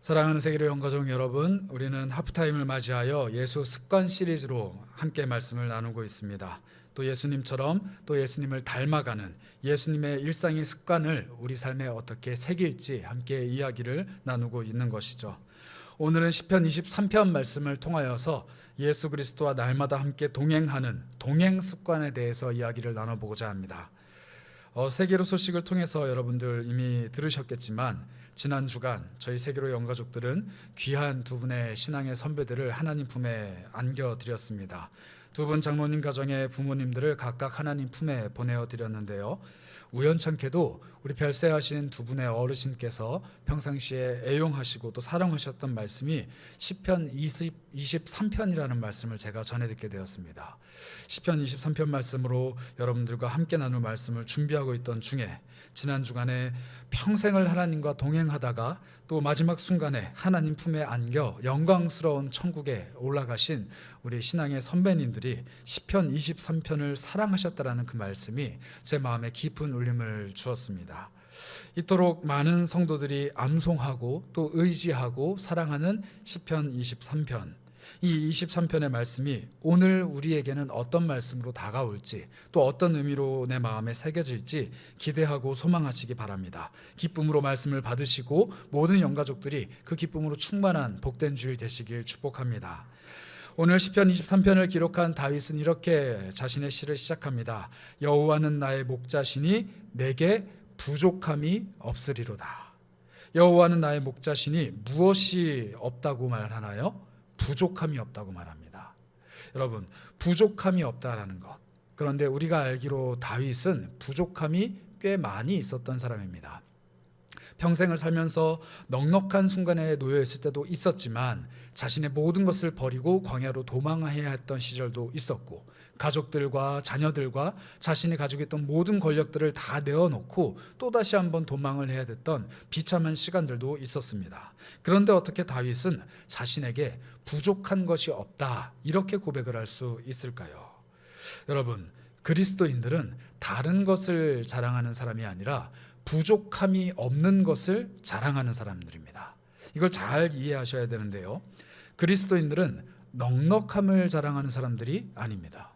사랑하는 세계로 영가족 여러분, 우리는 하프타임을 맞이하여 예수 습관 시리즈로 함께 말씀을 나누고 있습니다. 또 예수님처럼 또 예수님을 닮아가는 예수님의 일상의 습관을 우리 삶에 어떻게 새길지 함께 이야기를 나누고 있는 것이죠. 오늘은 시편 23편 말씀을 통하여서 예수 그리스도와 날마다 함께 동행하는 동행 습관에 대해서 이야기를 나눠보고자 합니다. 세계로 소식을 통해서 여러분들 이미 들으셨겠지만 지난 주간 저희 세계로 영가족들은 귀한 두 분의 신앙의 선배들을 하나님 품에 안겨드렸습니다. 두 분 장로님 가정의 부모님들을 각각 하나님 품에 보내어드렸는데요, 우연찮게도 우리 별세하신 두 분의 어르신께서 평상시에 애용하시고 또 사랑하셨던 말씀이 시편 23편이라는 말씀을 제가 전해 듣게 되었습니다. 시편 23편 말씀으로 여러분들과 함께 나눌 말씀을 준비하고 있던 중에 지난 주간에 평생을 하나님과 동행하다가 또 마지막 순간에 하나님 품에 안겨 영광스러운 천국에 올라가신 우리 신앙의 선배님들이 시편 23편을 사랑하셨다라는 그 말씀이 제 마음에 깊은 울림을 주었습니다. 이토록 많은 성도들이 암송하고 또 의지하고 사랑하는 시편 23편, 이 23편의 말씀이 오늘 우리에게는 어떤 말씀으로 다가올지 또 어떤 의미로 내 마음에 새겨질지 기대하고 소망하시기 바랍니다. 기쁨으로 말씀을 받으시고 모든 영가족들이 그 기쁨으로 충만한 복된 주일 되시길 축복합니다. 오늘 시편 23편을 기록한 다윗은 이렇게 자신의 시를 시작합니다. 여호와는 나의 목자시니 내게 부족함이 없으리로다. 여호와는 나의 목자시니 무엇이 없다고 말하나요? 부족함이 없다고 말합니다. 여러분, 부족함이 없다라는 것, 그런데 우리가 알기로 다윗은 부족함이 꽤 많이 있었던 사람입니다. 평생을 살면서 넉넉한 순간에 놓여 있을 때도 있었지만 자신의 모든 것을 버리고 광야로 도망해야 했던 시절도 있었고, 가족들과 자녀들과 자신이 가지고 있던 모든 권력들을 다 내어놓고 또다시 한번 도망을 해야 됐던 비참한 시간들도 있었습니다. 그런데 어떻게 다윗은 자신에게 부족한 것이 없다 이렇게 고백을 할 수 있을까요? 여러분, 그리스도인들은 다른 것을 자랑하는 사람이 아니라 부족함이 없는 것을 자랑하는 사람들입니다. 이걸 잘 이해하셔야 되는데요, 그리스도인들은 넉넉함을 자랑하는 사람들이 아닙니다.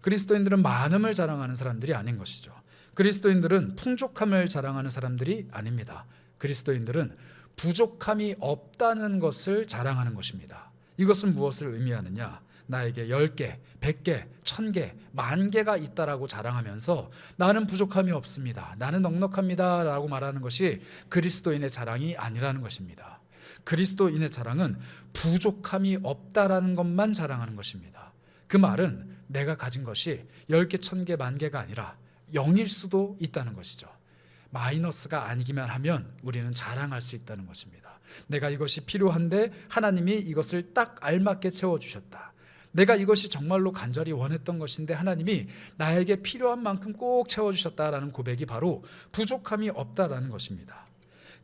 그리스도인들은 많음을 자랑하는 사람들이 아닌 것이죠. 그리스도인들은 풍족함을 자랑하는 사람들이 아닙니다. 그리스도인들은 부족함이 없다는 것을 자랑하는 것입니다. 이것은 무엇을 의미하느냐? 나에게 10개, 100개, 1000개, 10,000개가 있다라고 자랑하면서 나는 부족함이 없습니다, 나는 넉넉합니다 라고 말하는 것이 그리스도인의 자랑이 아니라는 것입니다. 그리스도인의 자랑은 부족함이 없다라는 것만 자랑하는 것입니다. 그 말은 내가 가진 것이 10개, 1000개, 10,000개가 아니라 0일 수도 있다는 것이죠. 마이너스가 아니기만 하면 우리는 자랑할 수 있다는 것입니다. 내가 이것이 필요한데 하나님이 이것을 딱 알맞게 채워주셨다. 내가 이것이 정말로 간절히 원했던 것인데 하나님이 나에게 필요한 만큼 꼭 채워주셨다라는 고백이 바로 부족함이 없다라는 것입니다.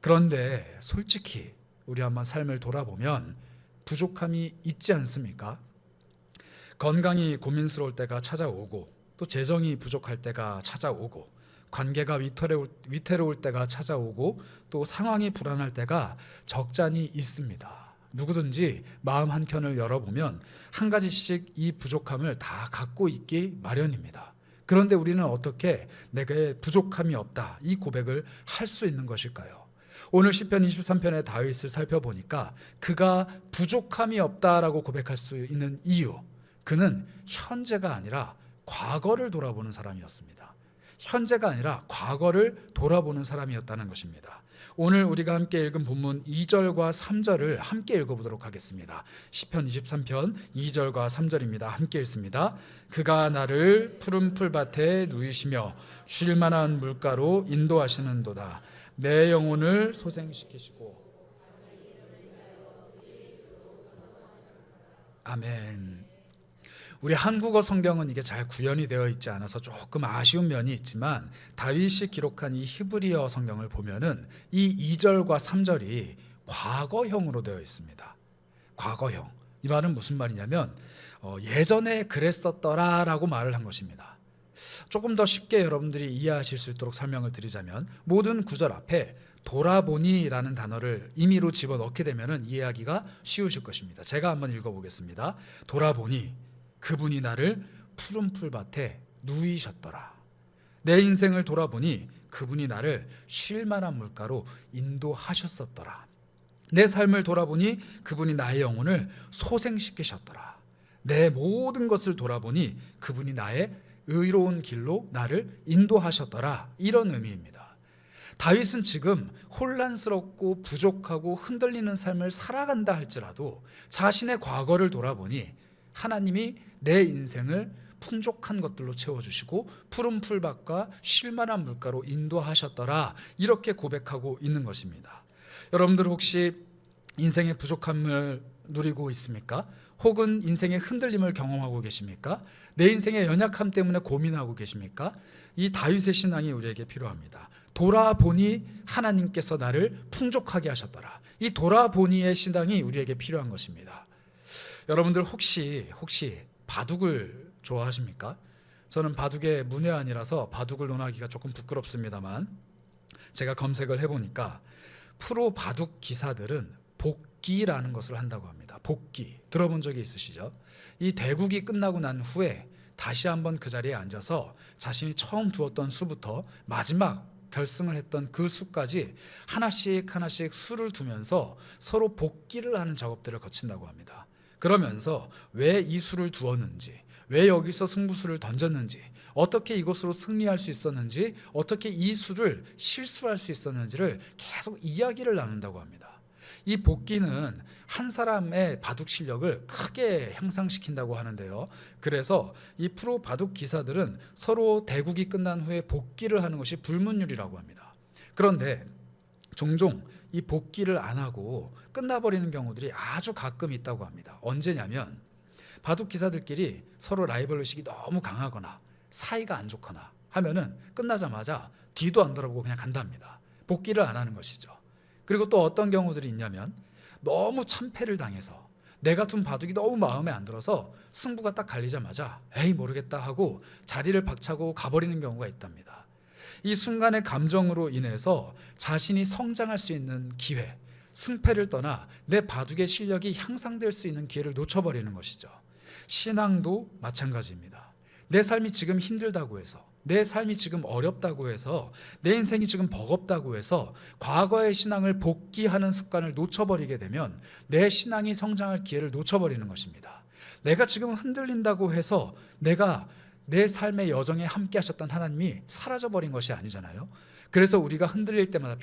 그런데 솔직히 우리 한번 삶을 돌아보면 부족함이 있지 않습니까? 건강이 고민스러울 때가 찾아오고 또 재정이 부족할 때가 찾아오고 관계가 위태로울 때가 찾아오고 또 상황이 불안할 때가 적잖이 있습니다. 누구든지 마음 한켠을 열어보면 한 가지씩 이 부족함을 다 갖고 있기 마련입니다. 그런데 우리는 어떻게 내게 부족함이 없다 이 고백을 할 수 있는 것일까요? 오늘 시편 23편의 다윗을 살펴보니까 그가 부족함이 없다라고 고백할 수 있는 이유, 그는 현재가 아니라 과거를 돌아보는 사람이었습니다. 현재가 아니라 과거를 돌아보는 사람이었다는 것입니다. 오늘 우리가 함께 읽은 본문 2절과 3절을 함께 읽어보도록 하겠습니다. 시편 23편 2절과 3절입니다. 함께 읽습니다. 그가 나를 푸른 풀밭에 누이시며 쉴만한 물가로 인도하시는도다. 내 영혼을 소생시키시고. 아멘. 우리 한국어 성경은 이게 잘 구현이 되어 있지 않아서 조금 아쉬운 면이 있지만 다윗이 기록한 이 히브리어 성경을 보면은 이 2절과 3절이 과거형으로 되어 있습니다. 과거형. 이 말은 무슨 말이냐면 예전에 그랬었더라라고 말을 한 것입니다. 조금 더 쉽게 여러분들이 이해하실 수 있도록 설명을 드리자면 모든 구절 앞에 돌아보니라는 단어를 임의로 집어넣게 되면 이해하기가 쉬우실 것입니다. 제가 한번 읽어보겠습니다. 돌아보니 그분이 나를 푸른 풀밭에 누이셨더라. 내 인생을 돌아보니 그분이 나를 쉴 만한 물가로 인도하셨었더라. 내 삶을 돌아보니 그분이 나의 영혼을 소생시키셨더라. 내 모든 것을 돌아보니 그분이 나의 의로운 길로 나를 인도하셨더라. 이런 의미입니다. 다윗은 지금 혼란스럽고 부족하고 흔들리는 삶을 살아간다 할지라도 자신의 과거를 돌아보니 하나님이 내 인생을 풍족한 것들로 채워주시고 푸른 풀밭과 쉴만한 물가로 인도하셨더라, 이렇게 고백하고 있는 것입니다. 여러분들 혹시 인생의 부족함을 누리고 있습니까? 혹은 인생의 흔들림을 경험하고 계십니까? 내 인생의 연약함 때문에 고민하고 계십니까? 이 다윗의 신앙이 우리에게 필요합니다. 돌아보니 하나님께서 나를 풍족하게 하셨더라. 이 돌아보니의 신앙이 우리에게 필요한 것입니다. 여러분들 혹시 바둑을 좋아하십니까? 저는 바둑의 문외한이라서 바둑을 논하기가 조금 부끄럽습니다만, 제가 검색을 해보니까 프로 바둑 기사들은 복기라는 것을 한다고 합니다. 복기 들어본 적이 있으시죠? 이 대국이 끝나고 난 후에 다시 한번 그 자리에 앉아서 자신이 처음 두었던 수부터 마지막 결승을 했던 그 수까지 하나씩 수를 두면서 서로 복기를 하는 작업들을 거친다고 합니다. 그러면서 왜 이 수를 두었는지, 왜 여기서 승부수를 던졌는지, 어떻게 이것으로 승리할 수 있었는지, 어떻게 이 수를 실수할 수 있었는지를 계속 이야기를 나눈다고 합니다. 이 복기는 한 사람의 바둑 실력을 크게 향상시킨다고 하는데요. 그래서 이 프로 바둑 기사들은 서로 대국이 끝난 후에 복기를 하는 것이 불문율이라고 합니다. 그런데 종종 이 복기를 안 하고 끝나버리는 경우들이 아주 가끔 있다고 합니다. 언제냐면 바둑 기사들끼리 서로 라이벌 의식이 너무 강하거나 사이가 안 좋거나 하면은 끝나자마자 뒤도 안 돌아보고 그냥 간답니다. 복기를 안 하는 것이죠. 그리고 또 어떤 경우들이 있냐면 너무 참패를 당해서 내가 둔 바둑이 너무 마음에 안 들어서 승부가 딱 갈리자마자 에이 모르겠다 하고 자리를 박차고 가버리는 경우가 있답니다. 이 순간의 감정으로 인해서 자신이 성장할 수 있는 기회, 승패를 떠나 내 바둑의 실력이 향상될 수 있는 기회를 놓쳐버리는 것이죠. 신앙도 마찬가지입니다. 내 삶이 지금 힘들다고 해서, 내 삶이 지금 어렵다고 해서, 내 인생이 지금 버겁다고 해서 과거의 신앙을 복귀하는 습관을 놓쳐버리게 되면 내 신앙이 성장할 기회를 놓쳐버리는 것입니다. 내가 지금 흔들린다고 해서 내가 내 삶의 여정에 함께 하셨던 하나님이 사라져버린 것이 아니잖아요. 그래서 우리가 흔들릴 때마다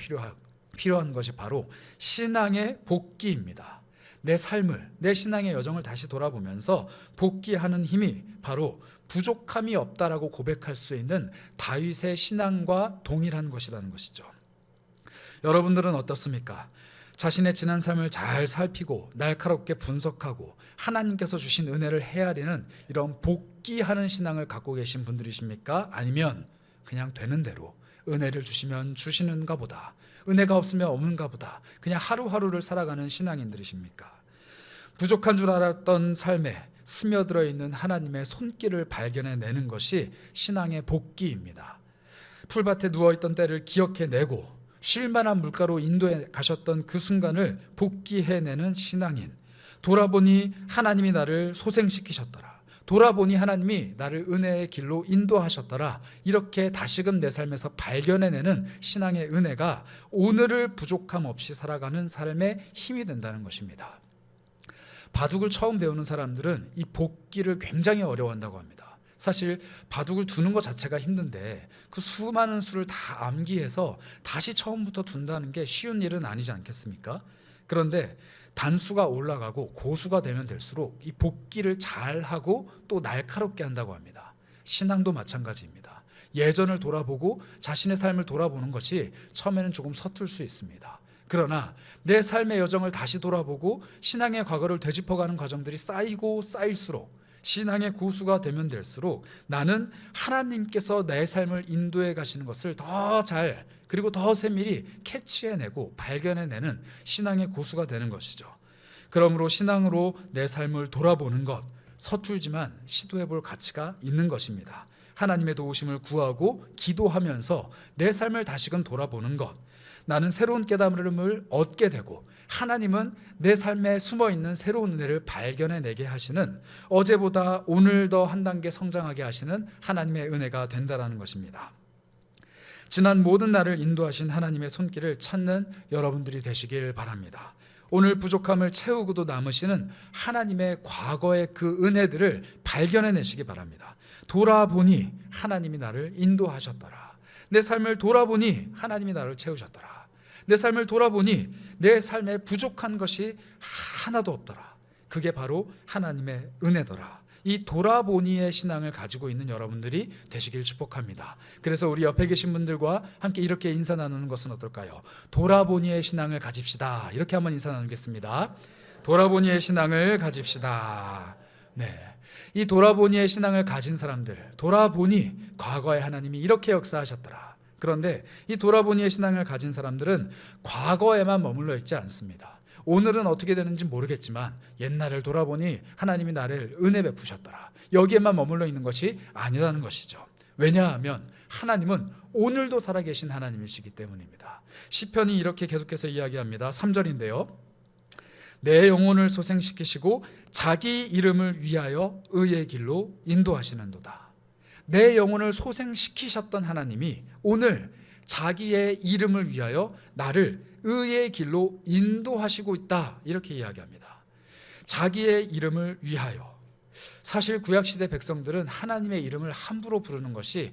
필요한 것이 바로 신앙의 복귀입니다. 내 삶을, 내 신앙의 여정을 다시 돌아보면서 복귀하는 힘이 바로 부족함이 없다라고 고백할 수 있는 다윗의 신앙과 동일한 것이라는 것이죠. 여러분들은 어떻습니까? 자신의 지난 삶을 잘 살피고 날카롭게 분석하고 하나님께서 주신 은혜를 헤아리는 이런 복귀하는 신앙을 갖고 계신 분들이십니까? 아니면 그냥 되는 대로 은혜를 주시면 주시는가 보다, 은혜가 없으면 없는가 보다, 그냥 하루하루를 살아가는 신앙인들이십니까? 부족한 줄 알았던 삶에 스며들어 있는 하나님의 손길을 발견해내는 것이 신앙의 복귀입니다. 풀밭에 누워있던 때를 기억해내고 쉴만한 물가로 인도해 가셨던 그 순간을 복귀해내는 신앙인. 돌아보니 하나님이 나를 소생시키셨더라. 돌아보니 하나님이 나를 은혜의 길로 인도하셨더라. 이렇게 다시금 내 삶에서 발견해내는 신앙의 은혜가 오늘을 부족함 없이 살아가는 삶의 힘이 된다는 것입니다. 바둑을 처음 배우는 사람들은 이 복귀를 굉장히 어려워한다고 합니다. 사실 바둑을 두는 것 자체가 힘든데 그 수많은 수를 다 암기해서 다시 처음부터 둔다는 게 쉬운 일은 아니지 않겠습니까? 그런데 단수가 올라가고 고수가 되면 될수록 이 복귀를 잘하고 또 날카롭게 한다고 합니다. 신앙도 마찬가지입니다. 예전을 돌아보고 자신의 삶을 돌아보는 것이 처음에는 조금 서툴 수 있습니다. 그러나 내 삶의 여정을 다시 돌아보고 신앙의 과거를 되짚어가는 과정들이 쌓이고 쌓일수록, 신앙의 고수가 되면 될수록 나는 하나님께서 내 삶을 인도해 가시는 것을 더 잘, 그리고 더 세밀히 캐치해내고 발견해내는 신앙의 고수가 되는 것이죠. 그러므로 신앙으로 내 삶을 돌아보는 것, 서툴지만 시도해볼 가치가 있는 것입니다. 하나님의 도우심을 구하고 기도하면서 내 삶을 다시금 돌아보는 것, 나는 새로운 깨달음을 얻게 되고 하나님은 내 삶에 숨어있는 새로운 은혜를 발견해내게 하시는, 어제보다 오늘 더 한 단계 성장하게 하시는 하나님의 은혜가 된다는 것입니다. 지난 모든 날을 인도하신 하나님의 손길을 찾는 여러분들이 되시길 바랍니다. 오늘 부족함을 채우고도 남으시는 하나님의 과거의 그 은혜들을 발견해내시기 바랍니다. 돌아보니 하나님이 나를 인도하셨더라. 내 삶을 돌아보니 하나님이 나를 채우셨더라. 내 삶을 돌아보니 내 삶에 부족한 것이 하나도 없더라. 그게 바로 하나님의 은혜더라. 이 돌아보니의 신앙을 가지고 있는 여러분들이 되시길 축복합니다. 그래서 우리 옆에 계신 분들과 함께 이렇게 인사 나누는 것은 어떨까요? 돌아보니의 신앙을 가집시다. 이렇게 한번 인사 나누겠습니다. 돌아보니의 신앙을 가집시다. 네. 이 돌아보니의 신앙을 가진 사람들, 돌아보니 과거에 하나님이 이렇게 역사하셨더라. 그런데 이 돌아보니의 신앙을 가진 사람들은 과거에만 머물러 있지 않습니다. 오늘은 어떻게 되는지 모르겠지만 옛날을 돌아보니 하나님이 나를 은혜 베푸셨더라. 여기에만 머물러 있는 것이 아니라는 것이죠. 왜냐하면 하나님은 오늘도 살아계신 하나님이시기 때문입니다. 시편이 이렇게 계속해서 이야기합니다. 3절인데요. 내 영혼을 소생시키시고 자기 이름을 위하여 의의 길로 인도하시는도다. 내 영혼을 소생시키셨던 하나님이 오늘 자기의 이름을 위하여 나를 의의 길로 인도하시고 있다. 이렇게 이야기합니다. 자기의 이름을 위하여. 사실 구약시대 백성들은 하나님의 이름을 함부로 부르는 것이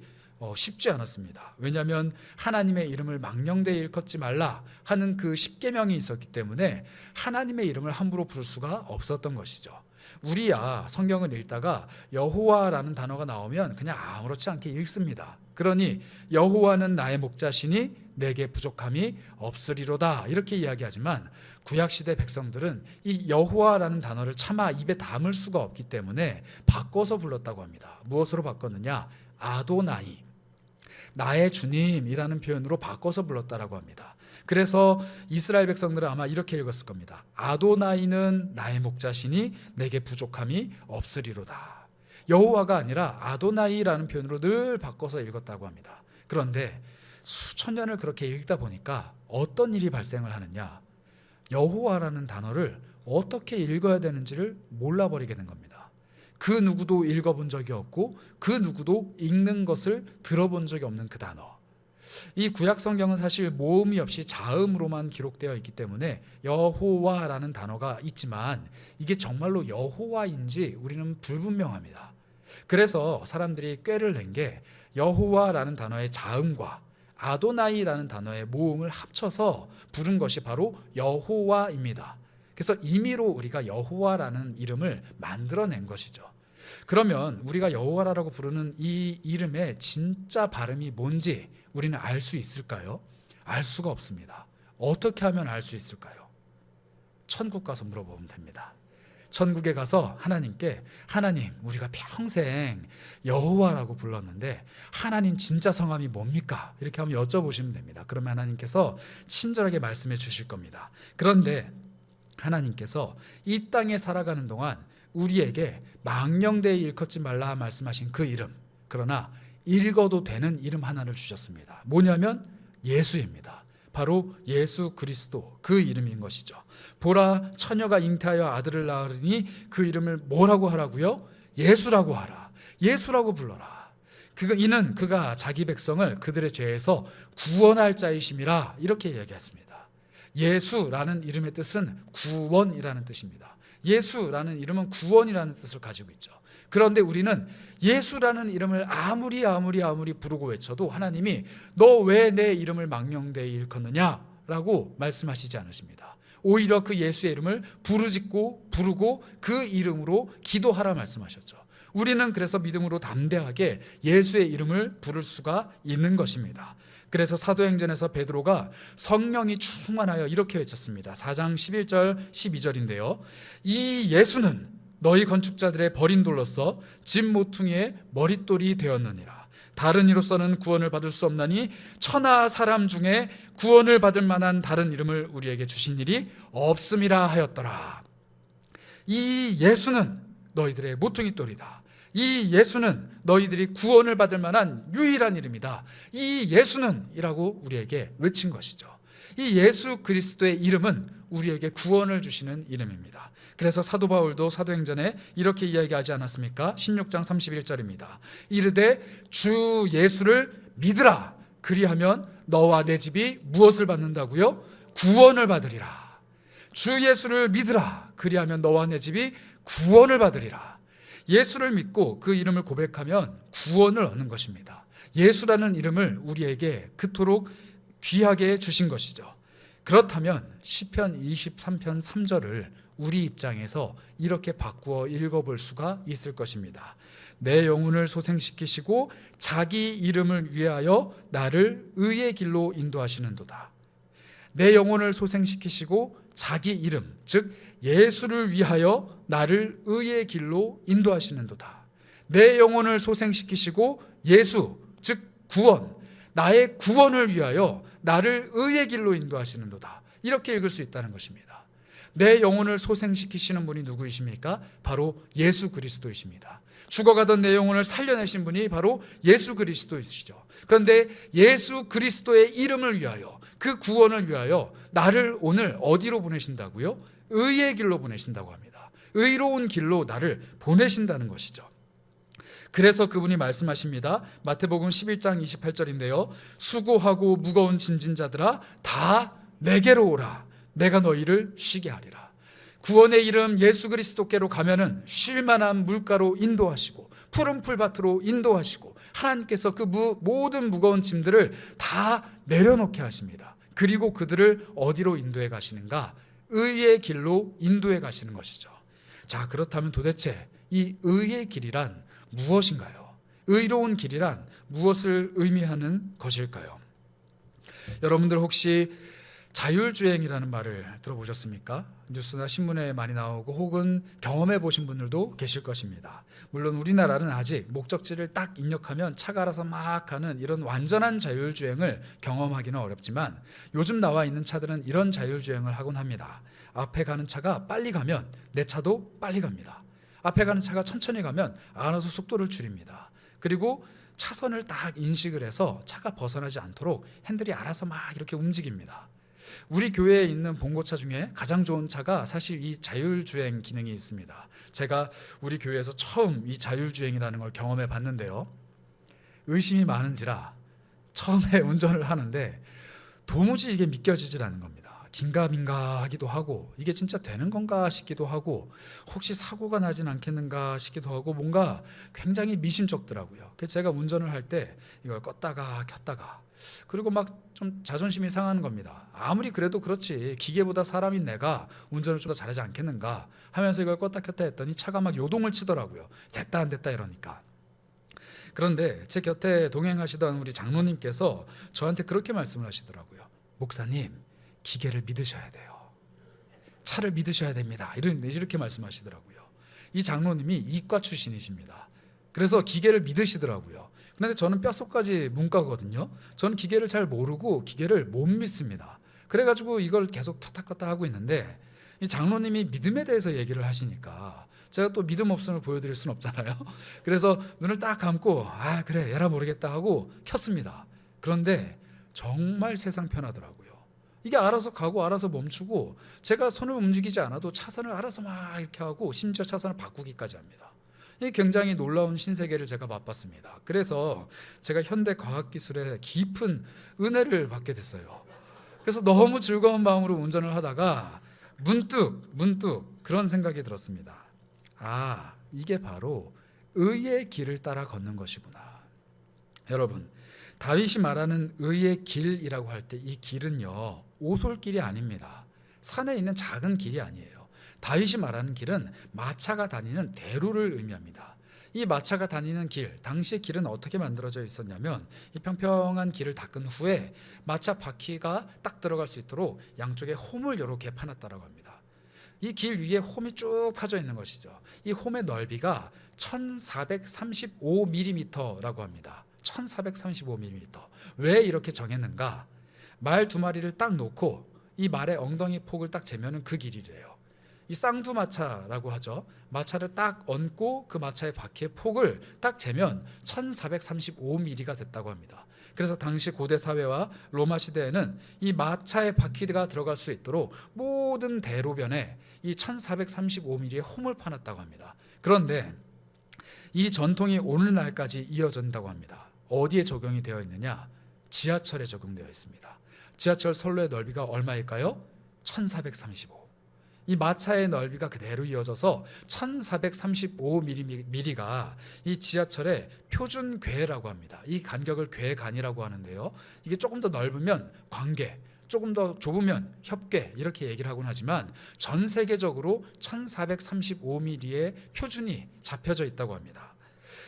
쉽지 않았습니다. 왜냐하면 하나님의 이름을 망령되이 일컫지 말라 하는 그 십계명이 있었기 때문에 하나님의 이름을 함부로 부를 수가 없었던 것이죠. 우리야 성경을 읽다가 여호와라는 단어가 나오면 그냥 아무렇지 않게 읽습니다. 그러니 여호와는 나의 목자시니 내게 부족함이 없으리로다 이렇게 이야기하지만 구약시대 백성들은 이 여호와라는 단어를 차마 입에 담을 수가 없기 때문에 바꿔서 불렀다고 합니다. 무엇으로 바꿨느냐? 아도나이, 나의 주님이라는 표현으로 바꿔서 불렀다라고 합니다. 그래서 이스라엘 백성들은 아마 이렇게 읽었을 겁니다. 아도나이는 나의 목자시니 내게 부족함이 없으리로다. 여호와가 아니라 아도나이라는 표현으로 늘 바꿔서 읽었다고 합니다. 그런데 수천 년을 그렇게 읽다 보니까 어떤 일이 발생을 하느냐? 여호와라는 단어를 어떻게 읽어야 되는지를 몰라버리게 된 겁니다. 그 누구도 읽어본 적이 없고 그 누구도 읽는 것을 들어본 적이 없는 그 단어. 이 구약 성경은 사실 모음이 없이 자음으로만 기록되어 있기 때문에 여호와라는 단어가 있지만 이게 정말로 여호와인지 우리는 불분명합니다. 그래서 사람들이 꾀를 낸 게 여호와라는 단어의 자음과 아도나이라는 단어의 모음을 합쳐서 부른 것이 바로 여호와입니다. 그래서 임의로 우리가 여호와라는 이름을 만들어낸 것이죠. 그러면 우리가 여호와라고 부르는 이 이름의 진짜 발음이 뭔지 우리는 알 수 있을까요? 알 수가 없습니다. 어떻게 하면 알 수 있을까요? 천국 가서 물어보면 됩니다. 천국에 가서 하나님께 하나님, 우리가 평생 여호와라고 불렀는데 하나님 진짜 성함이 뭡니까? 이렇게 한번 여쭤보시면 됩니다. 그러면 하나님께서 친절하게 말씀해 주실 겁니다. 그런데 하나님께서 이 땅에 살아가는 동안 우리에게 망령되이 일컫지 말라 말씀하신 그 이름, 그러나 읽어도 되는 이름 하나를 주셨습니다. 뭐냐면 예수입니다. 바로 예수 그리스도, 그 이름인 것이죠. 보라, 처녀가 잉태하여 아들을 낳으니 그 이름을 뭐라고 하라고요? 예수라고 하라. 예수라고 불러라. 이는 그가 자기 백성을 그들의 죄에서 구원할 자이심이라 이렇게 얘기했습니다. 예수라는 이름의 뜻은 구원이라는 뜻입니다. 예수라는 이름은 구원이라는 뜻을 가지고 있죠. 그런데 우리는 예수라는 이름을 아무리 부르고 외쳐도 하나님이 너 왜 내 이름을 망령되이 일컫느냐라고 말씀하시지 않으십니다. 오히려 그 예수의 이름을 부르고 그 이름으로 기도하라 말씀하셨죠. 우리는 그래서 믿음으로 담대하게 예수의 이름을 부를 수가 있는 것입니다. 그래서 사도행전에서 베드로가 성령이 충만하여 이렇게 외쳤습니다. 4장 11절 12절인데요. 이 예수는 너희 건축자들의 버린 돌로서 집 모퉁이의 머릿돌이 되었느니라. 다른 이로서는 구원을 받을 수 없나니 천하 사람 중에 구원을 받을 만한 다른 이름을 우리에게 주신 일이 없음이라 하였더라. 이 예수는 너희들의 모퉁이돌이다. 이 예수는 너희들이 구원을 받을 만한 유일한 이름이다. 이 예수는 이라고 우리에게 외친 것이죠. 이 예수 그리스도의 이름은 우리에게 구원을 주시는 이름입니다. 그래서 사도 바울도 사도행전에 이렇게 이야기하지 않았습니까? 16장 31절입니다. 이르되 주 예수를 믿으라. 그리하면 너와 내 집이 무엇을 받는다고요? 구원을 받으리라. 주 예수를 믿으라. 그리하면 너와 내 집이 구원을 받으리라. 예수를 믿고 그 이름을 고백하면 구원을 얻는 것입니다. 예수라는 이름을 우리에게 그토록 귀하게 주신 것이죠. 그렇다면 시편 23편 3절을 우리 입장에서 이렇게 바꾸어 읽어볼 수가 있을 것입니다. 내 영혼을 소생시키시고 자기 이름을 위하여 나를 의의 길로 인도하시는도다. 내 영혼을 소생시키시고 자기 이름, 즉 예수를 위하여 나를 의의 길로 인도하시는도다. 내 영혼을 소생시키시고 예수, 즉 구원, 나의 구원을 위하여 나를 의의 길로 인도하시는도다. 이렇게 읽을 수 있다는 것입니다. 내 영혼을 소생시키시는 분이 누구이십니까? 바로 예수 그리스도이십니다. 죽어가던 내 영혼을 살려내신 분이 바로 예수 그리스도이시죠. 그런데 예수 그리스도의 이름을 위하여, 그 구원을 위하여 나를 오늘 어디로 보내신다고요? 의의 길로 보내신다고 합니다. 의로운 길로 나를 보내신다는 것이죠. 그래서 그분이 말씀하십니다. 마태복음 11장 28절인데요. 수고하고 무거운 짐진 자들아 다 내게로 오라. 내가 너희를 쉬게 하리라. 구원의 이름 예수 그리스도께로 가면은 쉴만한 물가로 인도하시고 푸른 풀밭으로 인도하시고 하나님께서 그 모든 무거운 짐들을 다 내려놓게 하십니다. 그리고 그들을 어디로 인도해 가시는가? 의의 길로 인도해 가시는 것이죠. 자, 그렇다면 도대체 이 의의 길이란 무엇인가요? 의로운 길이란 무엇을 의미하는 것일까요? 여러분들 혹시 자율주행이라는 말을 들어보셨습니까? 뉴스나 신문에 많이 나오고 혹은 경험해 보신 분들도 계실 것입니다. 물론 우리나라는 아직 목적지를 딱 입력하면 차가 알아서 막 가는 이런 완전한 자율주행을 경험하기는 어렵지만 요즘 나와 있는 차들은 이런 자율주행을 하곤 합니다. 앞에 가는 차가 빨리 가면 내 차도 빨리 갑니다. 앞에 가는 차가 천천히 가면 알아서 속도를 줄입니다. 그리고 차선을 딱 인식을 해서 차가 벗어나지 않도록 핸들이 알아서 막 이렇게 움직입니다. 우리 교회에 있는 봉고차 중에 가장 좋은 차가 사실 이 자율주행 기능이 있습니다. 제가 우리 교회에서 처음 이 자율주행이라는 걸 경험해 봤는데요. 의심이 많은지라 처음에 운전을 하는데 도무지 이게 믿겨지질 않는 겁니다. 긴가민가 하기도 하고 이게 진짜 되는 건가 싶기도 하고 혹시 사고가 나진 않겠는가 싶기도 하고 뭔가 굉장히 미심쩍더라고요. 그래서 제가 운전을 할 때 이걸 껐다가 켰다가 그리고 막 좀 자존심이 상하는 겁니다. 아무리 그래도 그렇지 기계보다 사람인 내가 운전을 좀 더 잘하지 않겠는가 하면서 이걸 껐다 켰다 했더니 차가 막 요동을 치더라고요. 됐다 안 됐다 이러니까. 그런데 제 곁에 동행하시던 우리 장로님께서 저한테 그렇게 말씀을 하시더라고요. 목사님, 기계를 믿으셔야 돼요. 차를 믿으셔야 됩니다. 이렇게 말씀하시더라고요. 이 장로님이 이과 출신이십니다. 그래서 기계를 믿으시더라고요. 그런데 저는 뼛속까지 문과거든요. 저는 기계를 잘 모르고 기계를 못 믿습니다. 그래가지고 이걸 계속 탔다 하고 있는데 이 장로님이 믿음에 대해서 얘기를 하시니까 제가 또 믿음 없음을 보여드릴 수는 없잖아요. 그래서 눈을 딱 감고 아 그래 얘라 모르겠다 하고 켰습니다. 그런데 정말 세상 편하더라고요. 이게 알아서 가고 알아서 멈추고 제가 손을 움직이지 않아도 차선을 알아서 막 이렇게 하고 심지어 차선을 바꾸기까지 합니다. 이 굉장히 놀라운 신세계를 제가 맛봤습니다. 그래서 제가 현대 과학기술의 깊은 은혜를 받게 됐어요. 그래서 너무 즐거운 마음으로 운전을 하다가 문득 그런 생각이 들었습니다. 아, 이게 바로 의의 길을 따라 걷는 것이구나. 여러분, 다윗이 말하는 의의 길이라고 할 때 이 길은요 오솔길이 아닙니다. 산에 있는 작은 길이 아니에요. 다윗이 말하는 길은 마차가 다니는 대로를 의미합니다. 이 마차가 다니는 길, 당시의 길은 어떻게 만들어져 있었냐면 이 평평한 길을 닦은 후에 마차 바퀴가 딱 들어갈 수 있도록 양쪽에 홈을 이렇게 파놨다라고 합니다. 이 길 위에 홈이 쭉 파져 있는 것이죠. 이 홈의 넓이가 1435mm라고 합니다. 1435mm. 왜 이렇게 정했는가? 말 두 마리를 딱 놓고 이 말의 엉덩이 폭을 딱 재면은 그 길이래요. 이 쌍두마차라고 하죠. 마차를 딱 얹고 그 마차의 바퀴의 폭을 딱 재면 1435mm가 됐다고 합니다. 그래서 당시 고대 사회와 로마 시대에는 이 마차의 바퀴가 들어갈 수 있도록 모든 대로변에 이 1435mm의 홈을 파놨다고 합니다. 그런데 이 전통이 오늘날까지 이어진다고 합니다. 어디에 적용이 되어 있느냐? 지하철에 적용되어 있습니다. 지하철 선로의 넓이가 얼마일까요? 1435. 이 마차의 넓이가 그대로 이어져서 1435mm가 이 지하철의 표준 궤라고 합니다. 이 간격을 궤간이라고 하는데요. 이게 조금 더 넓으면 광궤, 조금 더 좁으면 협궤 이렇게 얘기를 하곤 하지만 전 세계적으로 1435mm의 표준이 잡혀져 있다고 합니다.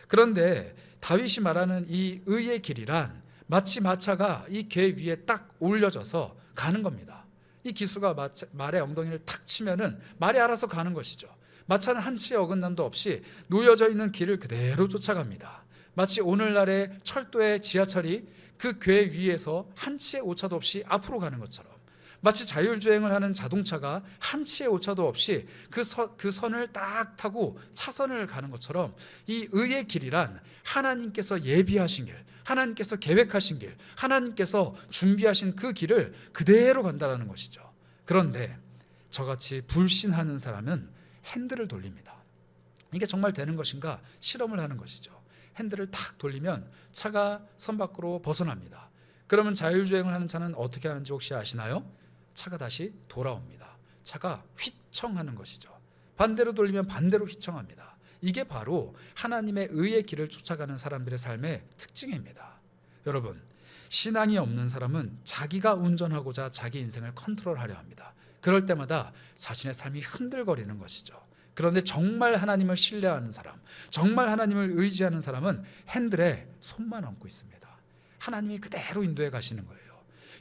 그런데 다윗이 말하는 이 의의 길이란 마치 마차가 이 궤 위에 딱 올려져서 가는 겁니다. 이 기수가 말의 엉덩이를 탁 치면은 말이 알아서 가는 것이죠. 마차는 한치의 어긋남도 없이 놓여져 있는 길을 그대로 쫓아갑니다. 마치 오늘날의 철도의 지하철이 그 궤 위에서 한치의 오차도 없이 앞으로 가는 것처럼, 마치 자율주행을 하는 자동차가 한치의 오차도 없이 그 선을 딱 타고 차선을 가는 것처럼 이 의의 길이란 하나님께서 예비하신 길, 하나님께서 계획하신 길, 하나님께서 준비하신 그 길을 그대로 간다는 것이죠. 그런데 저같이 불신하는 사람은 핸들을 돌립니다. 이게 정말 되는 것인가 실험을 하는 것이죠. 핸들을 탁 돌리면 차가 선 밖으로 벗어납니다. 그러면 자율주행을 하는 차는 어떻게 하는지 혹시 아시나요? 차가 다시 돌아옵니다. 차가 휘청하는 것이죠. 반대로 돌리면 반대로 휘청합니다. 이게 바로 하나님의 의의 길을 쫓아가는 사람들의 삶의 특징입니다. 여러분, 신앙이 없는 사람은 자기가 운전하고자 자기 인생을 컨트롤하려 합니다. 그럴 때마다 자신의 삶이 흔들거리는 것이죠. 그런데 정말 하나님을 신뢰하는 사람, 정말 하나님을 의지하는 사람은 핸들에 손만 얹고 있습니다. 하나님이 그대로 인도해 가시는 거예요.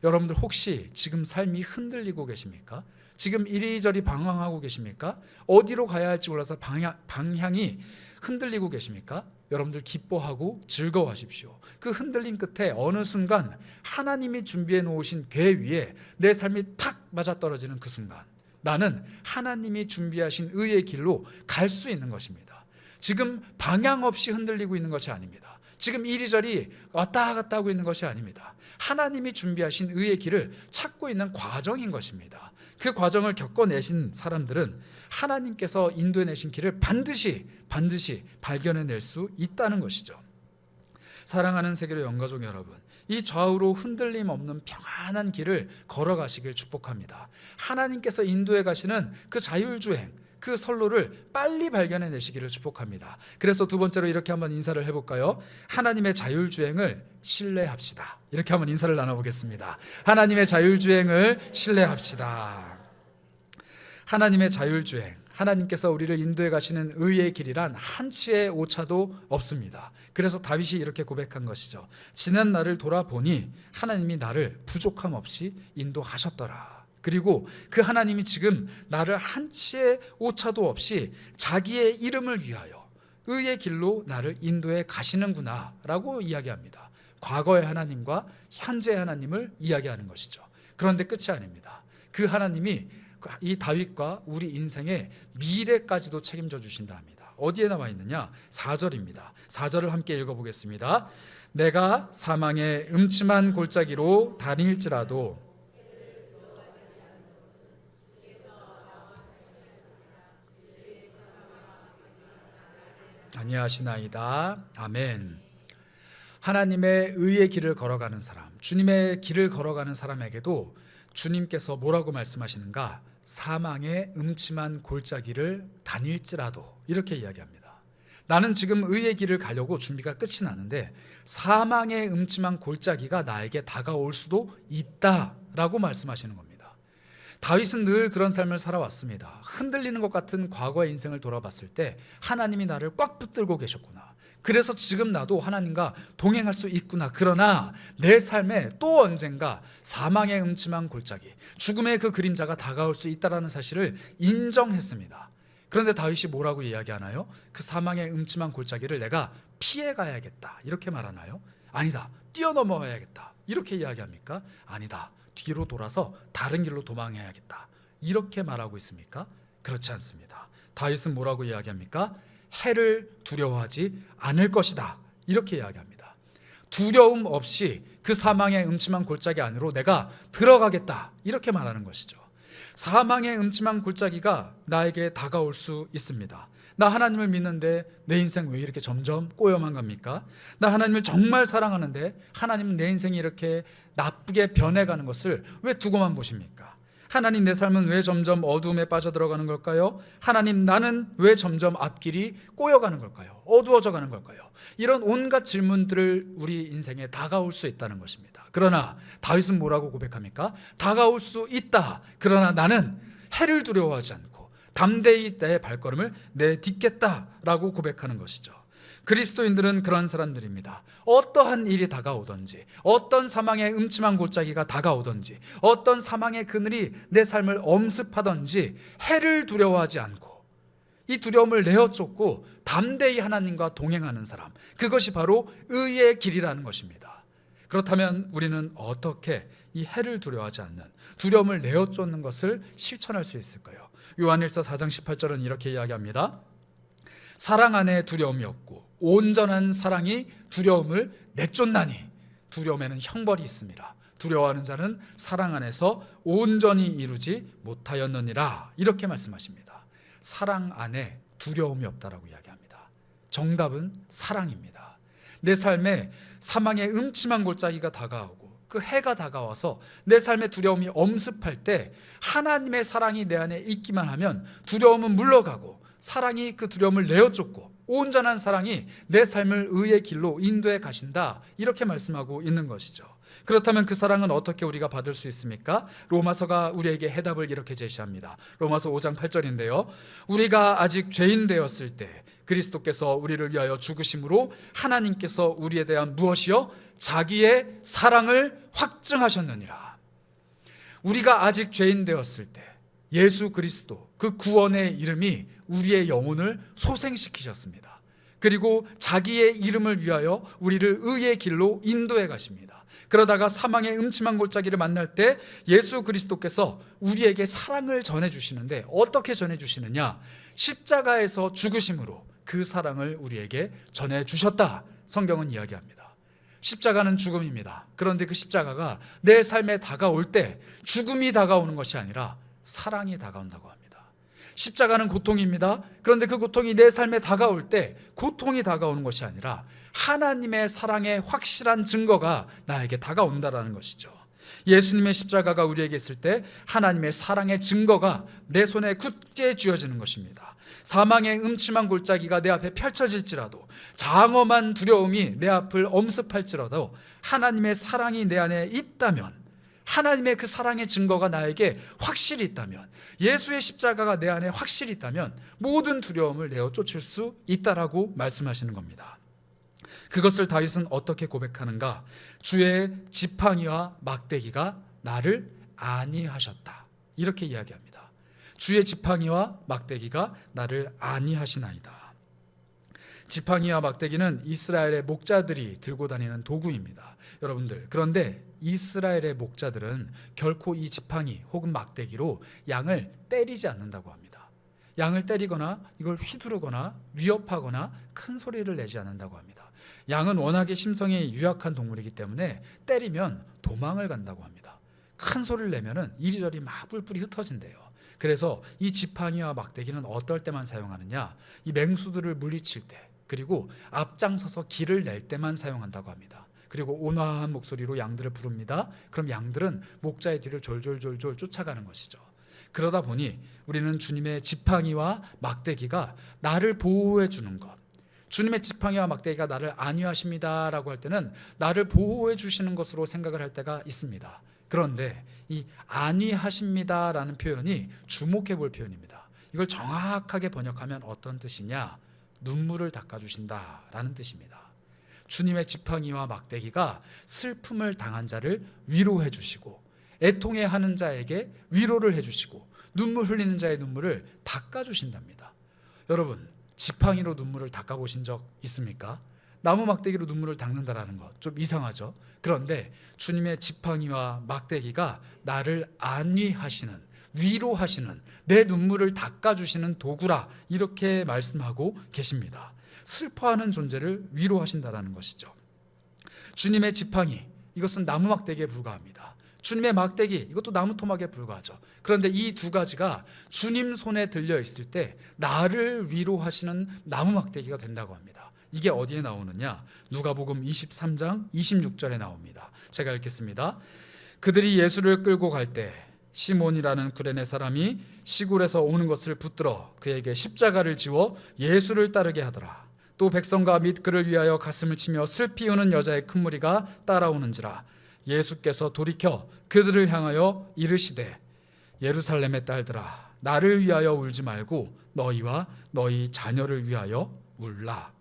여러분들 혹시 지금 삶이 흔들리고 계십니까? 지금 이리저리 방황하고 계십니까? 어디로 가야 할지 몰라서 방향이 흔들리고 계십니까? 여러분들 기뻐하고 즐거워하십시오. 그 흔들림 끝에 어느 순간 하나님이 준비해 놓으신 궤 위에 내 삶이 탁 맞아떨어지는 그 순간, 나는 하나님이 준비하신 의의 길로 갈 수 있는 것입니다. 지금 방향 없이 흔들리고 있는 것이 아닙니다. 지금 이리저리 왔다 갔다 하고 있는 것이 아닙니다. 하나님이 준비하신 의의 길을 찾고 있는 과정인 것입니다. 그 과정을 겪어내신 사람들은 하나님께서 인도해내신 길을 반드시 발견해낼 수 있다는 것이죠. 사랑하는 세계로 영가족 여러분, 이 좌우로 흔들림 없는 평안한 길을 걸어가시길 축복합니다. 하나님께서 인도해 가시는 그 자율주행, 그 선로를 빨리 발견해내시기를 축복합니다. 그래서 두 번째로 이렇게 한번 인사를 해볼까요? 하나님의 자율주행을 신뢰합시다. 이렇게 한번 인사를 나눠보겠습니다. 하나님의 자율주행을 신뢰합시다. 하나님의 자율주행, 하나님께서 우리를 인도해 가시는 의의 길이란 한치의 오차도 없습니다. 그래서 다윗이 이렇게 고백한 것이죠. 지난 날을 돌아보니 하나님이 나를 부족함 없이 인도하셨더라. 그리고 그 하나님이 지금 나를 한치의 오차도 없이 자기의 이름을 위하여 의의 길로 나를 인도해 가시는구나 라고 이야기합니다. 과거의 하나님과 현재의 하나님을 이야기하는 것이죠. 그런데 끝이 아닙니다. 그 하나님이 이 다윗과 우리 인생의 미래까지도 책임져 주신다 합니다. 어디에 나와 있느냐? 4절입니다. 4절을 함께 읽어보겠습니다. 내가 사망의 음침한 골짜기로 다닐지라도 아니하시나이다. 아멘. 하나님의 의의 길을 걸어가는 사람, 주님의 길을 걸어가는 사람에게도 주님께서 뭐라고 말씀하시는가? 사망의 음침한 골짜기를 다닐지라도, 이렇게 이야기합니다. 나는 지금 의의 길을 가려고 준비가 끝이 나는데 사망의 음침한 골짜기가 나에게 다가올 수도 있다라고 말씀하시는 겁니다. 다윗은 늘 그런 삶을 살아왔습니다. 흔들리는 것 같은 과거의 인생을 돌아봤을 때 하나님이 나를 꽉 붙들고 계셨구나. 그래서 지금 나도 하나님과 동행할 수 있구나. 그러나 내 삶에 또 언젠가 사망의 음침한 골짜기, 죽음의 그 그림자가 다가올 수 있다는 사실을 인정했습니다. 그런데 다윗이 뭐라고 이야기하나요? 그 사망의 음침한 골짜기를 내가 피해 가야겠다 이렇게 말하나요? 아니다, 뛰어넘어야겠다 이렇게 이야기합니까? 아니다, 뒤로 돌아서 다른 길로 도망해야겠다 이렇게 말하고 있습니까? 그렇지 않습니다. 다윗은 뭐라고 이야기합니까? 해를 두려워하지 않을 것이다 이렇게 이야기합니다. 두려움 없이 그 사망의 음침한 골짜기 안으로 내가 들어가겠다, 이렇게 말하는 것이죠. 사망의 음침한 골짜기가 나에게 다가올 수 있습니다. 나 하나님을 믿는데 내 인생 왜 이렇게 점점 꼬여만 갑니까? 나 하나님을 정말 사랑하는데 하나님은 내 인생이 이렇게 나쁘게 변해가는 것을 왜 두고만 보십니까? 하나님, 내 삶은 왜 점점 어두움에 빠져들어가는 걸까요? 하나님, 나는 왜 점점 앞길이 꼬여가는 걸까요? 어두워져 가는 걸까요? 이런 온갖 질문들을 우리 인생에 다가올 수 있다는 것입니다. 그러나 다윗은 뭐라고 고백합니까? 다가올 수 있다. 그러나 나는 해를 두려워하지 않고 담대히 내 발걸음을 내딛겠다라고 고백하는 것이죠. 그리스도인들은 그런 사람들입니다. 어떠한 일이 다가오든지, 어떤 사망의 음침한 골짜기가 다가오든지, 어떤 사망의 그늘이 내 삶을 엄습하든지 해를 두려워하지 않고 이 두려움을 내어쫓고 담대히 하나님과 동행하는 사람, 그것이 바로 의의 길이라는 것입니다. 그렇다면 우리는 어떻게 이 해를 두려워하지 않는, 두려움을 내어쫓는 것을 실천할 수 있을까요? 요한일서 4장 18절은 이렇게 이야기합니다. 사랑 안에 두려움이 없고 온전한 사랑이 두려움을 내쫓나니, 두려움에는 형벌이 있습니다. 두려워하는 자는 사랑 안에서 온전히 이루지 못하였느니라, 이렇게 말씀하십니다. 사랑 안에 두려움이 없다라고 이야기합니다. 정답은 사랑입니다. 내 삶에 사망의 음침한 골짜기가 다가오고 그 해가 다가와서 내 삶의 두려움이 엄습할 때 하나님의 사랑이 내 안에 있기만 하면 두려움은 물러가고 사랑이 그 두려움을 내어쫓고 온전한 사랑이 내 삶을 의의 길로 인도해 가신다, 이렇게 말씀하고 있는 것이죠. 그렇다면 그 사랑은 어떻게 우리가 받을 수 있습니까? 로마서가 우리에게 해답을 이렇게 제시합니다. 로마서 5장 8절인데요. 우리가 아직 죄인 되었을 때 그리스도께서 우리를 위하여 죽으심으로 하나님께서 우리에 대한 무엇이요? 자기의 사랑을 확증하셨느니라. 우리가 아직 죄인 되었을 때 예수 그리스도, 그 구원의 이름이 우리의 영혼을 소생시키셨습니다. 그리고 자기의 이름을 위하여 우리를 의의 길로 인도해 가십니다. 그러다가 사망의 음침한 골짜기를 만날 때 예수 그리스도께서 우리에게 사랑을 전해주시는데 어떻게 전해주시느냐? 십자가에서 죽으심으로 그 사랑을 우리에게 전해주셨다, 성경은 이야기합니다. 십자가는 죽음입니다. 그런데 그 십자가가 내 삶에 다가올 때 죽음이 다가오는 것이 아니라 사랑이 다가온다고 합니다. 십자가는 고통입니다. 그런데 그 고통이 내 삶에 다가올 때 고통이 다가오는 것이 아니라 하나님의 사랑의 확실한 증거가 나에게 다가온다라는 것이죠. 예수님의 십자가가 우리에게 있을 때 하나님의 사랑의 증거가 내 손에 굳게 쥐어지는 것입니다. 사망의 음침한 골짜기가 내 앞에 펼쳐질지라도, 장엄한 두려움이 내 앞을 엄습할지라도 하나님의 사랑이 내 안에 있다면, 하나님의 그 사랑의 증거가 나에게 확실히 있다면, 예수의 십자가가 내 안에 확실히 있다면 모든 두려움을 내어 쫓을 수 있다라고 말씀하시는 겁니다. 그것을 다윗은 어떻게 고백하는가? 주의 지팡이와 막대기가 나를 안위하셨다, 이렇게 이야기합니다. 주의 지팡이와 막대기가 나를 안위하시나이다. 지팡이와 막대기는 이스라엘의 목자들이 들고 다니는 도구입니다. 여러분들, 그런데 이스라엘의 목자들은 결코 이 지팡이 혹은 막대기로 양을 때리지 않는다고 합니다. 양을 때리거나 이걸 휘두르거나 위협하거나 큰 소리를 내지 않는다고 합니다. 양은 워낙에 심성이 유약한 동물이기 때문에 때리면 도망을 간다고 합니다. 큰 소리를 내면은 이리저리 막 뿔뿔이 흩어진대요. 그래서 이 지팡이와 막대기는 어떨 때만 사용하느냐? 이 맹수들을 물리칠 때, 그리고 앞장서서 길을 낼 때만 사용한다고 합니다. 그리고 온화한 목소리로 양들을 부릅니다. 그럼 양들은 목자의 뒤를 졸졸졸졸 쫓아가는 것이죠. 그러다 보니 우리는 주님의 지팡이와 막대기가 나를 보호해 주는 것, 주님의 지팡이와 막대기가 나를 안위하십니다라고 할 때는 나를 보호해 주시는 것으로 생각을 할 때가 있습니다. 그런데 이 안위하십니다라는 표현이 주목해 볼 표현입니다. 이걸 정확하게 번역하면 어떤 뜻이냐? 눈물을 닦아주신다라는 뜻입니다. 주님의 지팡이와 막대기가 슬픔을 당한 자를 위로해 주시고, 애통해하는 자에게 위로를 해주시고, 눈물 흘리는 자의 눈물을 닦아주신답니다. 여러분, 지팡이로 눈물을 닦아보신 적 있습니까? 나무 막대기로 눈물을 닦는다라는 것 좀 이상하죠. 그런데 주님의 지팡이와 막대기가 나를 안위하시는, 위로하시는, 내 눈물을 닦아주시는 도구라, 이렇게 말씀하고 계십니다. 슬퍼하는 존재를 위로하신다라는 것이죠. 주님의 지팡이, 이것은 나무 막대기에 불과합니다. 주님의 막대기, 이것도 나무 토막에 불과하죠. 그런데 이 두 가지가 주님 손에 들려 있을 때 나를 위로하시는 나무 막대기가 된다고 합니다. 이게 어디에 나오느냐? 누가복음 23장 26절에 나옵니다. 제가 읽겠습니다. 그들이 예수를 끌고 갈 때 시몬이라는 구레네 사람이 시골에서 오는 것을 붙들어 그에게 십자가를 지워 예수를 따르게 하더라. 또 백성과 및 그를 위하여 가슴을 치며 슬피 우는 여자의 큰 무리가 따라오는지라. 예수께서 돌이켜 그들을 향하여 이르시되 예루살렘의 딸들아, 나를 위하여 울지 말고 너희와 너희 자녀를 위하여 울라.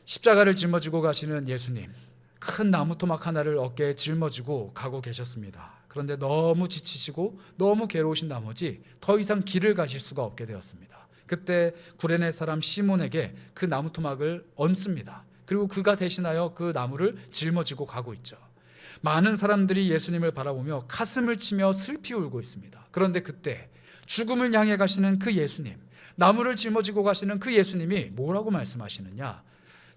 십자가를 짊어지고 가시는 예수님, 큰 나무 토막 하나를 어깨에 짊어지고 가고 계셨습니다. 그런데 너무 지치시고 너무 괴로우신 나머지 더 이상 길을 가실 수가 없게 되었습니다. 그때 구레네 사람 시몬에게 그 나무 토막을 얹습니다. 그리고 그가 대신하여 그 나무를 짊어지고 가고 있죠. 많은 사람들이 예수님을 바라보며 가슴을 치며 슬피 울고 있습니다. 그런데 그때 죽음을 향해 가시는 그 예수님, 나무를 짊어지고 가시는 그 예수님이 뭐라고 말씀하시느냐?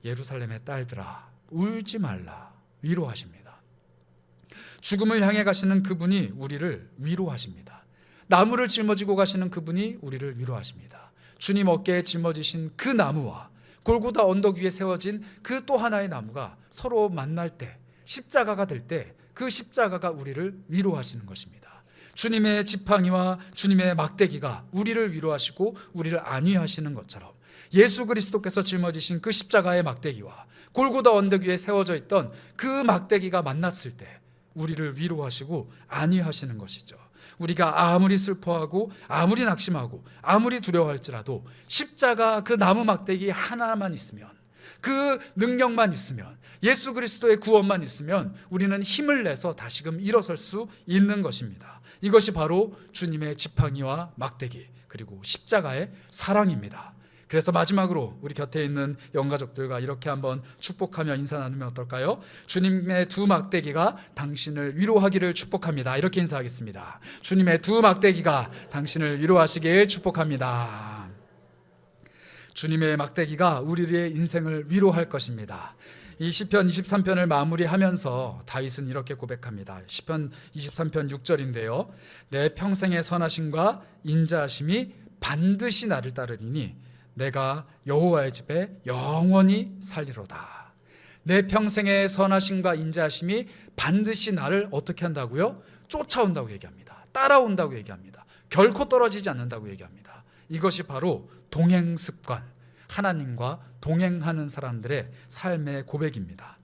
예루살렘의 딸들아, 울지 말라. 위로하십니다. 죽음을 향해 가시는 그분이 우리를 위로하십니다. 나무를 짊어지고 가시는 그분이 우리를 위로하십니다. 주님 어깨에 짊어지신 그 나무와 골고다 언덕 위에 세워진 그 또 하나의 나무가 서로 만날 때, 십자가가 될 때 그 십자가가 우리를 위로하시는 것입니다. 주님의 지팡이와 주님의 막대기가 우리를 위로하시고 우리를 안위하시는 것처럼 예수 그리스도께서 짊어지신 그 십자가의 막대기와 골고다 언덕 위에 세워져 있던 그 막대기가 만났을 때 우리를 위로하시고 안위하시는 것이죠. 우리가 아무리 슬퍼하고 아무리 낙심하고 아무리 두려워할지라도 십자가 그 나무 막대기 하나만 있으면, 그 능력만 있으면, 예수 그리스도의 구원만 있으면 우리는 힘을 내서 다시금 일어설 수 있는 것입니다. 이것이 바로 주님의 지팡이와 막대기, 그리고 십자가의 사랑입니다. 그래서 마지막으로 우리 곁에 있는 영가족들과 이렇게 한번 축복하며 인사 나누면 어떨까요? 주님의 두 막대기가 당신을 위로하기를 축복합니다. 이렇게 인사하겠습니다. 주님의 두 막대기가 당신을 위로하시길 축복합니다. 주님의 막대기가 우리의 인생을 위로할 것입니다. 이 시편 23편을 마무리하면서 다윗은 이렇게 고백합니다. 시편 23편 6절인데요. 내 평생의 선하심과 인자하심이 반드시 나를 따르리니 내가 여호와의 집에 영원히 살리로다. 내 평생의 선하심과 인자하심이 반드시 나를 어떻게 한다고요? 쫓아온다고 얘기합니다. 따라온다고 얘기합니다. 결코 떨어지지 않는다고 얘기합니다. 이것이 바로 동행 습관, 하나님과 동행하는 사람들의 삶의 고백입니다.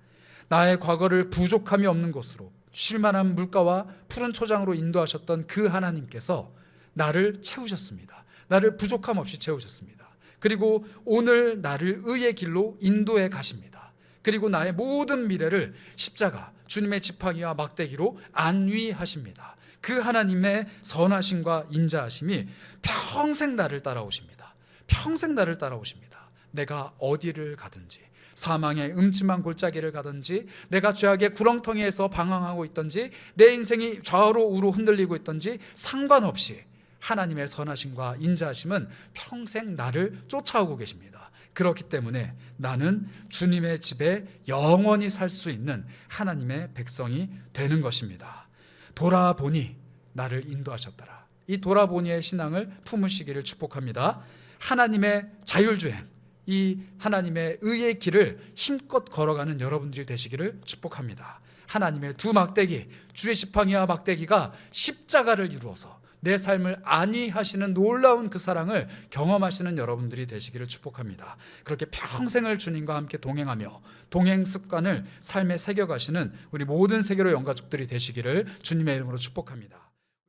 나의 과거를 부족함이 없는 곳으로, 쉴만한 물가와 푸른 초장으로 인도하셨던 그 하나님께서 나를 채우셨습니다. 나를 부족함 없이 채우셨습니다. 그리고 오늘 나를 의의 길로 인도해 가십니다. 그리고 나의 모든 미래를 십자가, 주님의 지팡이와 막대기로 안위하십니다. 그 하나님의 선하심과 인자하심이 평생 나를 따라오십니다. 평생 나를 따라오십니다. 내가 어디를 가든지, 사망의 음침한 골짜기를 가든지, 내가 죄악의 구렁텅이에서 방황하고 있든지, 내 인생이 좌우로 우로 흔들리고 있든지 상관없이 하나님의 선하심과 인자하심은 평생 나를 쫓아오고 계십니다. 그렇기 때문에 나는 주님의 집에 영원히 살 수 있는 하나님의 백성이 되는 것입니다. 돌아보니 나를 인도하셨더라. 이 돌아보니의 신앙을 품으시기를 축복합니다. 하나님의 자율주행, 이 하나님의 의의 길을 힘껏 걸어가는 여러분들이 되시기를 축복합니다. 하나님의 두 막대기, 주의 지팡이와 막대기가 십자가를 이루어서 내 삶을 안위하시는 놀라운 그 사랑을 경험하시는 여러분들이 되시기를 축복합니다. 그렇게 평생을 주님과 함께 동행하며 동행 습관을 삶에 새겨가시는 우리 모든 세계로 영가족들이 되시기를 주님의 이름으로 축복합니다.